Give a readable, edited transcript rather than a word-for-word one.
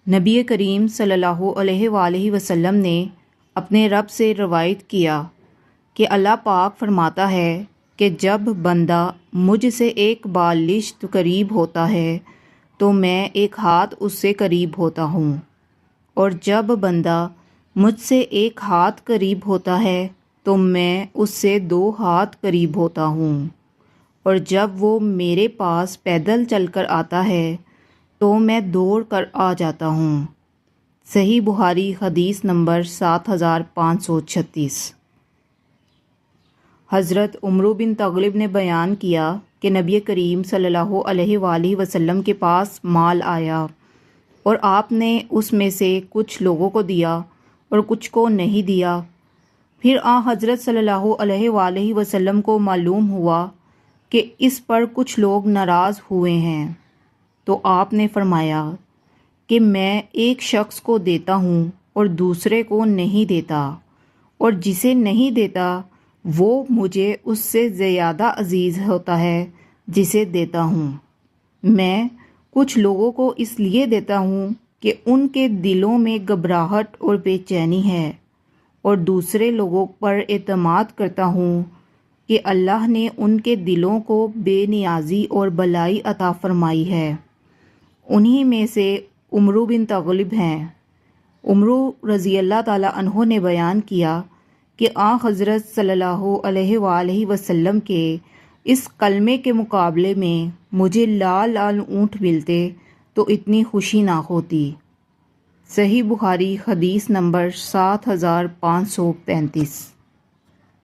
نبی کریم صلی اللہ علیہ وآلہ وسلم نے اپنے رب سے روایت کیا کہ اللہ پاک فرماتا ہے کہ جب بندہ مجھ سے ایک بالشت قریب ہوتا ہے تو میں ایک ہاتھ اس سے قریب ہوتا ہوں، اور جب بندہ مجھ سے ایک ہاتھ قریب ہوتا ہے تو میں اس سے 2 ہاتھ قریب ہوتا ہوں، اور جب وہ میرے پاس پیدل چل کر آتا ہے تو میں دوڑ کر آ جاتا ہوں۔ صحیح بخاری حدیث نمبر 7536۔ حضرت عمرو بن تغلب نے بیان کیا کہ نبی کریم صلی اللہ علیہ وآلہ وسلم کے پاس مال آیا اور آپ نے اس میں سے کچھ لوگوں کو دیا اور کچھ کو نہیں دیا۔ پھر حضرت صلی اللہ علیہ وآلہ وسلم کو معلوم ہوا کہ اس پر کچھ لوگ ناراض ہوئے ہیں، تو آپ نے فرمایا کہ میں ایک شخص کو دیتا ہوں اور دوسرے کو نہیں دیتا، اور جسے نہیں دیتا وہ مجھے اس سے زیادہ عزیز ہوتا ہے جسے دیتا ہوں۔ میں کچھ لوگوں کو اس لیے دیتا ہوں کہ ان کے دلوں میں گھبراہٹ اور بے چینی ہے، اور دوسرے لوگوں پر اعتماد کرتا ہوں کہ اللہ نے ان کے دلوں کو بے نیازی اور بلائی عطا فرمائی ہے۔ انہی میں سے عمرو بن تغلب ہیں۔ عمرو رضی اللہ تعالیٰ عنہ نے بیان کیا کہ حضرت صلی اللہ علیہ وآلہ وسلم کے اس کلمے کے مقابلے میں مجھے لال لال اونٹ ملتے تو اتنی خوشی نہ ہوتی۔ صحیح بخاری حدیث نمبر 7535۔